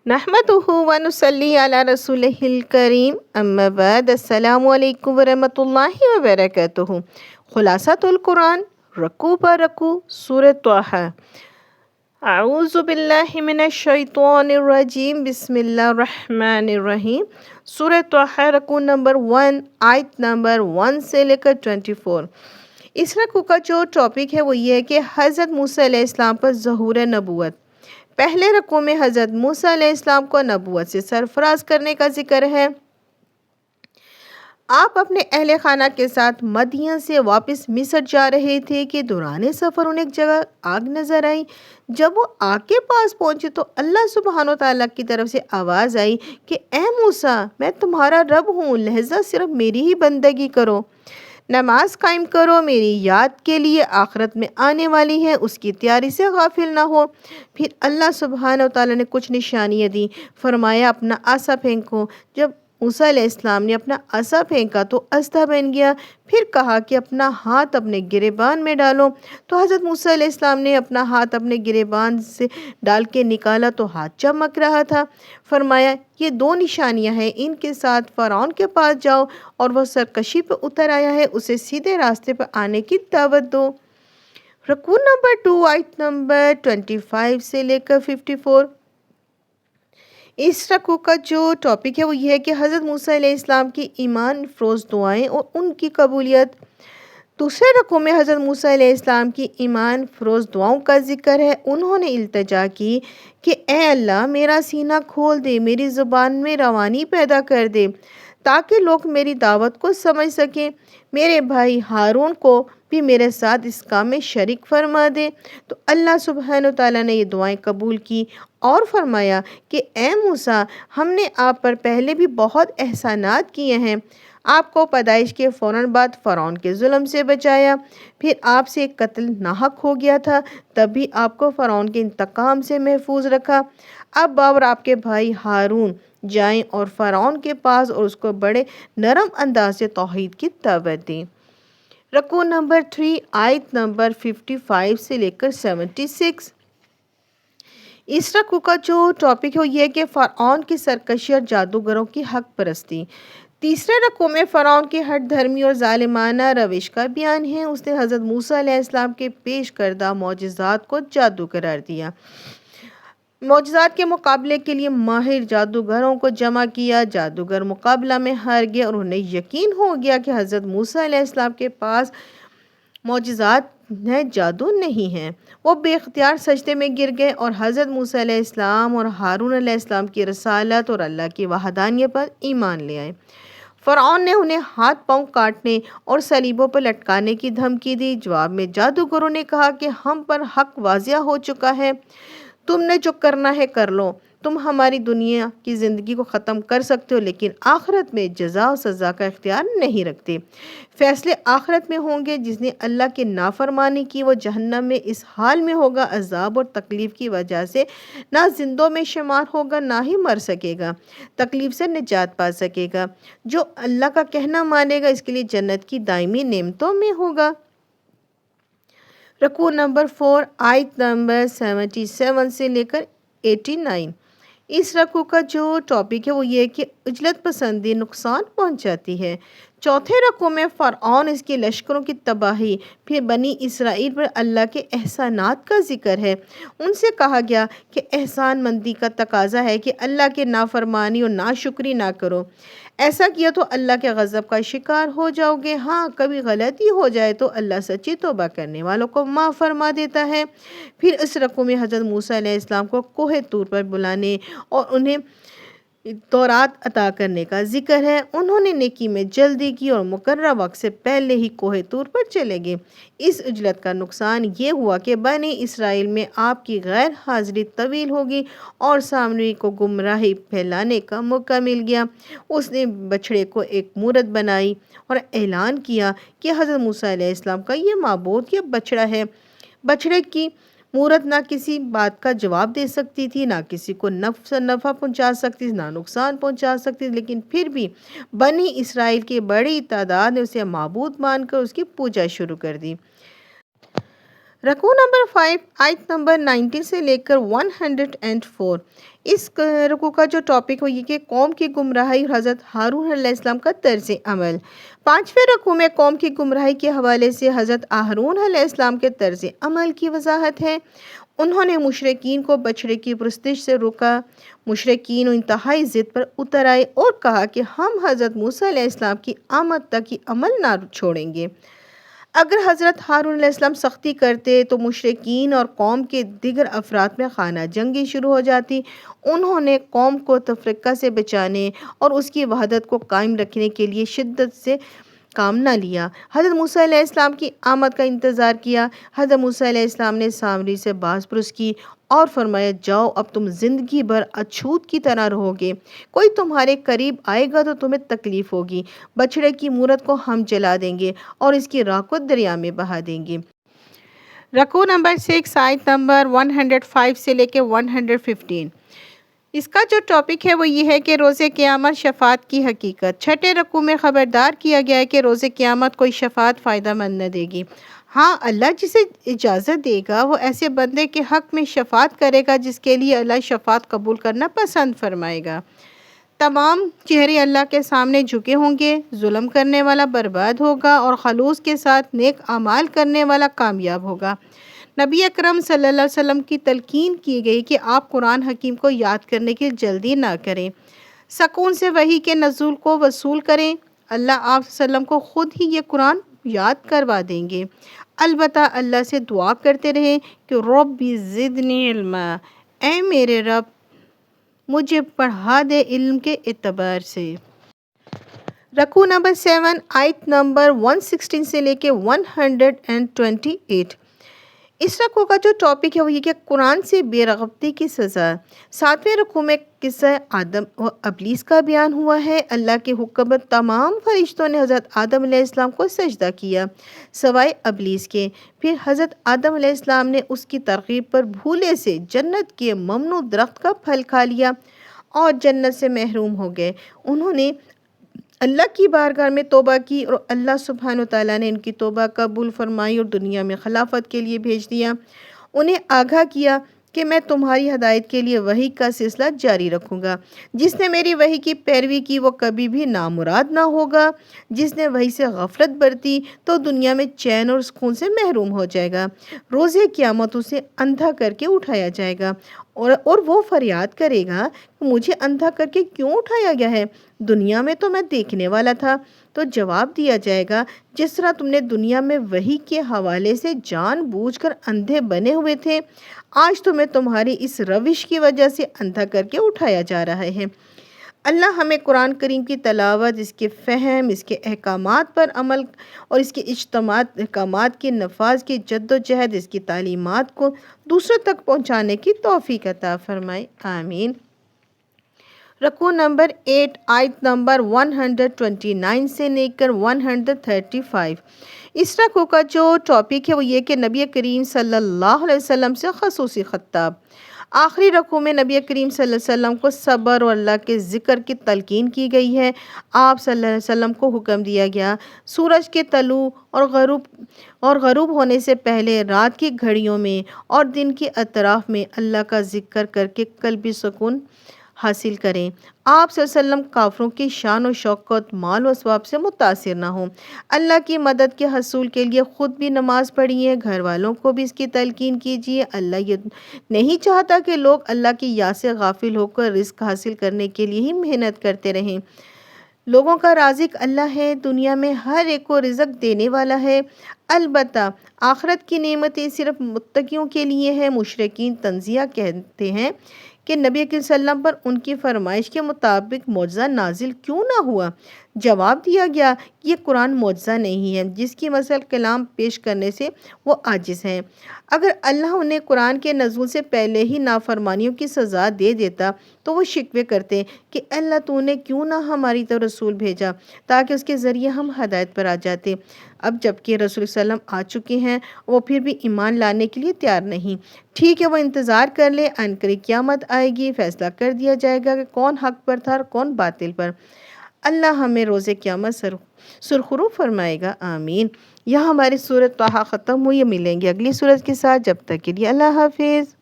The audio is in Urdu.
نحمدہ ونصلی علی رسولہ الکریم اما بعد السلام علیکم ورحمۃ اللہ وبرکاتہ۔ خلاصۃ القرآن رکوع پر رکوع سورۃ طٰہٰ۔ اعوذ باللہ من الشیطان الرجیم بسم اللہ الرحمن الرحیم۔ سورۃ طٰہٰ رکوع نمبر 1 آیت نمبر 1 سے لے کر 24۔ اس رکوع کا جو ٹاپک ہے وہ یہ ہے کہ حضرت موسیٰ علیہ السلام پر ظہور نبوت۔ پہلے رکوع میں حضرت موسیٰ علیہ السلام کو نبوت سے سرفراز کرنے کا ذکر ہے۔ آپ اپنے اہل خانہ کے ساتھ مدین سے واپس مصر جا رہے تھے کہ دوران سفر انہیں ایک جگہ آگ نظر آئی۔ جب وہ آگ کے پاس پہنچے تو اللہ سبحانہ وتعالیٰ کی طرف سے آواز آئی کہ اے موسیٰ، میں تمہارا رب ہوں، لہذا صرف میری ہی بندگی کرو، نماز قائم کرو، میری یاد کے لیے آخرت میں آنے والی ہے، اس کی تیاری سے غافل نہ ہو۔ پھر اللہ سبحانہ وتعالیٰ نے کچھ نشانیاں دیں، فرمایا اپنا عصا پھینکو۔ جب موسیٰ علیہ السلام نے اپنا عصا پھینکا تو اسدھا بن گیا۔ پھر کہا کہ اپنا ہاتھ اپنے گریبان میں ڈالو، تو حضرت موسیٰ علیہ السلام نے اپنا ہاتھ اپنے گریبان سے ڈال کے نکالا تو ہاتھ چمک رہا تھا۔ فرمایا یہ 2 نشانیاں ہیں، ان کے ساتھ فرعون کے پاس جاؤ اور وہ سرکشی پہ اتر آیا ہے، اسے سیدھے راستے پر آنے کی دعوت دو۔ رکوع نمبر 2 آیت نمبر 25 سے لے کر 54۔ اس رکوع کا جو ٹاپک ہے وہ یہ ہے کہ حضرت موسیٰ علیہ السلام کی ایمان افروز دعائیں اور ان کی قبولیت۔ دوسرے رکوع میں حضرت موسیٰ علیہ السلام کی ایمان افروز دعاؤں کا ذکر ہے۔ انہوں نے التجا کی کہ اے اللہ، میرا سینہ کھول دے، میری زبان میں روانی پیدا کر دے تاکہ لوگ میری دعوت کو سمجھ سکیں۔ میرے بھائی ہارون کو بھی میرے ساتھ اس کام میں شریک فرما دے۔ تو اللہ سبحانہ وتعالیٰ نے یہ دعائیں قبول کی اور فرمایا کہ اے موسیٰ، ہم نے آپ پر پہلے بھی بہت احسانات کیے ہیں۔ آپ کو پیدائش کے فوراً بعد فرعون کے ظلم سے بچایا، پھر آپ سے ایک قتل ناحق ہو گیا تھا، تب بھی آپ کو فرعون کے انتقام سے محفوظ رکھا۔ اب آپ اور آپ کے بھائی ہارون جائیں اور فرعون کے پاس اور اس کو بڑے نرم انداز سے توحید کی دعوت دیں۔ رکوع نمبر 3 آیت نمبر 55 سے لے کر 76۔ اس رکوع کا جو ٹاپک ہے وہ یہ ہے کہ فرعون کی سرکشی اور جادوگروں کی حق پرستی۔ تیسرے رکوع میں فرعون کی ہٹ دھرمی اور ظالمانہ روش کا بیان ہے۔ اس نے حضرت موسیٰ علیہ السلام کے پیش کردہ معجزات کو جادو قرار دیا، معجزات کے مقابلے کے لیے ماہر جادوگروں کو جمع کیا۔ جادوگر مقابلہ میں ہار گئے اور انہیں یقین ہو گیا کہ حضرت موسیٰ علیہ السلام کے پاس معجزات ہیں، جادو نہیں ہے۔ وہ بے اختیار سجدے میں گر گئے اور حضرت موسیٰ علیہ السلام اور ہارون علیہ السلام کی رسالت اور اللہ کی وحدانیت پر ایمان لے آئے۔ فرعون نے انہیں ہاتھ پاؤں کاٹنے اور صلیبوں پر لٹکانے کی دھمکی دی۔ جواب میں جادوگروں نے کہا کہ ہم پر حق واضح ہو چکا ہے، تم نے جو کرنا ہے کر لو، تم ہماری دنیا کی زندگی کو ختم کر سکتے ہو لیکن آخرت میں جزا و سزا کا اختیار نہیں رکھتے۔ فیصلے آخرت میں ہوں گے۔ جس نے اللہ کی نافرمانی کی وہ جہنم میں اس حال میں ہوگا، عذاب اور تکلیف کی وجہ سے نہ زندوں میں شمار ہوگا نہ ہی مر سکے گا، تکلیف سے نجات پا سکے گا۔ جو اللہ کا کہنا مانے گا اس کے لیے جنت کی دائمی نعمتوں میں ہوگا۔ رکوع نمبر 4 آیت نمبر 77 سے لے کر 89۔ اس رکوع کا جو ٹاپک ہے وہ یہ ہے کہ عجلت پسندی نقصان پہنچاتی ہے۔ چوتھے رکوع میں فرعون، اس کے لشکروں کی تباہی، پھر بنی اسرائیل پر اللہ کے احسانات کا ذکر ہے۔ ان سے کہا گیا کہ احسان مندی کا تقاضا ہے کہ اللہ کے نافرمانی اور ناشکری نہ کرو، ایسا کیا تو اللہ کے غضب کا شکار ہو جاؤ گے۔ ہاں کبھی غلطی ہو جائے تو اللہ سچی توبہ کرنے والوں کو معاف فرما دیتا ہے۔ پھر اس رکوع میں حضرت موسیٰ علیہ السلام کو کوہ طور پر بلانے اور انہیں تورات عطا کرنے کا ذکر ہے۔ انہوں نے نیکی میں جلدی کی اور مقررہ وقت سے پہلے ہی کوہ طور پر چلے گئے۔ اس عجلت کا نقصان یہ ہوا کہ بنی اسرائیل میں آپ کی غیر حاضری طویل ہوگی اور سامری کو گمراہی پھیلانے کا موقع مل گیا۔ اس نے بچھڑے کو ایک مورت بنائی اور اعلان کیا کہ حضرت موسیٰ علیہ السلام کا یہ معبود یہ بچڑا ہے۔ بچڑے کی مورت نہ کسی بات کا جواب دے سکتی تھی، نہ کسی کو نفع پہنچا سکتی تھی، نہ نقصان پہنچا سکتی تھی، لیکن پھر بھی بنی اسرائیل کی بڑی تعداد نے اسے معبود مان کر اس کی پوجا شروع کر دی۔ رکوع نمبر 5 آیت نمبر 90 سے لے کر 104۔ اس رکوع کا جو ٹاپک ہو یہ کہ قوم کی گمراہی اور حضرت ہارون علیہ السلام کا طرز عمل۔ 5ویں رکوع میں قوم کی گمراہی کے حوالے سے حضرت ہارون علیہ السلام کے طرز عمل کی وضاحت ہے۔ انہوں نے مشرکین کو بچڑے کی پرستش سے روکا۔ مشرکین انتہائی ضد پر اتر آئے اور کہا کہ ہم حضرت موسیٰ علیہ السلام کی آمد تک یہ عمل نہ چھوڑیں گے۔ اگر حضرت ہارون علیہ السلام سختی کرتے تو مشرکین اور قوم کے دیگر افراد میں خانہ جنگی شروع ہو جاتی۔ انہوں نے قوم کو تفرقہ سے بچانے اور اس کی وحدت کو قائم رکھنے کے لیے شدت سے کام نہ لیا۔ حضرت موسیٰ علیہ السلام کی آمد کا انتظار کیا۔ حضرت موسیٰ علیہ السلام نے سامری سے باز پرس کی اور فرمایا جاؤ اب تم زندگی بھر اچھوت کی طرح رہو گے۔ کوئی تمہارے قریب آئے گا تو تمہیں تکلیف ہوگی۔ بچڑے کی مورت کو ہم جلا دیں گے اور اس کی راہ کو دریا میں بہا دیں گے۔ رکوع نمبر 6 آیت نمبر 105 سے لے کے 115۔ اس کا جو ٹاپک ہے وہ یہ ہے کہ روز قیامت شفاعت کی حقیقت۔ 6 رکوع میں خبردار کیا گیا ہے کہ روز قیامت کوئی شفاعت فائدہ مند نہ دے گی۔ ہاں اللہ جسے اجازت دے گا وہ ایسے بندے کے حق میں شفاعت کرے گا جس کے لیے اللہ شفاعت قبول کرنا پسند فرمائے گا۔ تمام چہرے اللہ کے سامنے جھکے ہوں گے۔ ظلم کرنے والا برباد ہوگا اور خلوص کے ساتھ نیک اعمال کرنے والا کامیاب ہوگا۔ نبی اکرم صلی اللہ علیہ وسلم کی تلقین کی گئی کہ آپ قرآن حکیم کو یاد کرنے کی جلدی نہ کریں، سکون سے وحی کے نزول کو وصول کریں۔ اللہ آپ صلی اللہ علیہ وسلم کو خود ہی یہ قرآن یاد کروا دیں گے۔ البتہ اللہ سے دعا کرتے رہیں کہ رب زدنی علما، اے میرے رب مجھے پڑھا دے علم کے اعتبار سے۔ رکوع نمبر 7 آیت نمبر 116 سے لے کے 128۔ اس رکوع کا جو ٹاپک ہے وہ یہ کہ قرآن سے بے رغبتی کی سزا۔ 7ویں رکوع میں قصہ آدم و ابلیس کا بیان ہوا ہے۔ اللہ کے حکم پر تمام فرشتوں نے حضرت آدم علیہ السلام کو سجدہ کیا سوائے ابلیس کے۔ پھر حضرت آدم علیہ السلام نے اس کی ترغیب پر بھولے سے جنت کے ممنوع درخت کا پھل کھا لیا اور جنت سے محروم ہو گئے۔ انہوں نے اللہ کی بارگاہ میں توبہ کی اور اللہ سبحانہ وتعالیٰ نے ان کی توبہ قبول فرمائی اور دنیا میں خلافت کے لیے بھیج دیا۔ انہیں آگاہ کیا کہ میں تمہاری ہدایت کے لیے وحی کا سلسلہ جاری رکھوں گا۔ جس نے میری وحی کی پیروی کی وہ کبھی بھی نامراد نہ ہوگا۔ جس نے وحی سے غفلت برتی تو دنیا میں چین اور سکون سے محروم ہو جائے گا۔ روز قیامت اسے اندھا کر کے اٹھایا جائے گا اور وہ فریاد کرے گا کہ مجھے اندھا کر کے کیوں اٹھایا گیا ہے؟ دنیا میں تو میں دیکھنے والا تھا۔ تو جواب دیا جائے گا جس طرح تم نے دنیا میں وحی کے حوالے سے جان بوجھ کر اندھے بنے ہوئے تھے، آج تمہیں تمہاری اس روش کی وجہ سے اندھا کر کے اٹھایا جا رہا ہے۔ اللہ ہمیں قرآن کریم کی تلاوت، اس کے فہم، اس کے احکامات پر عمل اور اس کے احکامات کے نفاذ کی جد و جہد، اس کی تعلیمات کو دوسروں تک پہنچانے کی توفیق عطا فرمائے، آمین۔ رکوع نمبر 8 آیت نمبر 129 سے لے کر 135۔ اس رکوع کا جو ٹاپک ہے وہ یہ کہ نبی کریم صلی اللہ علیہ وسلم سے خصوصی خطاب۔ آخری رکوع میں نبی کریم صلی اللہ علیہ وسلم کو صبر اور اللہ کے ذکر کی تلقین کی گئی ہے۔ آپ صلی اللہ علیہ وسلم کو حکم دیا گیا سورج کے طلوع اور غروب ہونے سے پہلے رات کی گھڑیوں میں اور دن کے اطراف میں اللہ کا ذکر کر کے قلبی سکون حاصل کریں۔ آپ صلی اللہ علیہ وسلم کافروں کی شان و شوکت، مال و اسباب سے متاثر نہ ہوں۔ اللہ کی مدد کے حصول کے لیے خود بھی نماز پڑھیے، گھر والوں کو بھی اس کی تلقین کیجیے۔ اللہ یہ نہیں چاہتا کہ لوگ اللہ کی یاد سے غافل ہو کر رزق حاصل کرنے کے لیے ہی محنت کرتے رہیں۔ لوگوں کا رازق اللہ ہے، دنیا میں ہر ایک کو رزق دینے والا ہے۔ البتہ آخرت کی نعمتیں صرف متقیوں کے لیے ہے۔ مشرکین تنزیہ کہتے ہیں کہ نبی صلی اللہ علیہ وسلم پر ان کی فرمائش کے مطابق معجزہ نازل کیوں نہ ہوا؟ جواب دیا گیا یہ قرآن معجزہ نہیں ہے جس کی مثل کلام پیش کرنے سے وہ عاجز ہیں۔ اگر اللہ انہیں قرآن کے نزول سے پہلے ہی نافرمانیوں کی سزا دے دیتا تو وہ شکوے کرتے کہ اللہ تو نے کیوں نہ ہماری طرف رسول بھیجا تاکہ اس کے ذریعے ہم ہدایت پر آ جاتے۔ اب جبکہ رسول صلی اللہ علیہ وسلم آ چکے ہیں وہ پھر بھی ایمان لانے کے لیے تیار نہیں۔ ٹھیک ہے وہ انتظار کر لے، عنقریب قیامت آئے گی، فیصلہ کر دیا جائے گا کہ کون حق پر تھا اور کون باطل پر۔ اللہ ہمیں روز قیامت سرخرو فرمائے گا، آمین۔ یہاں ہماری سورۃ طٰہٰ ختم ہوئی، ملیں گے اگلی سورت کے ساتھ، جب تک کے لیے اللہ حافظ۔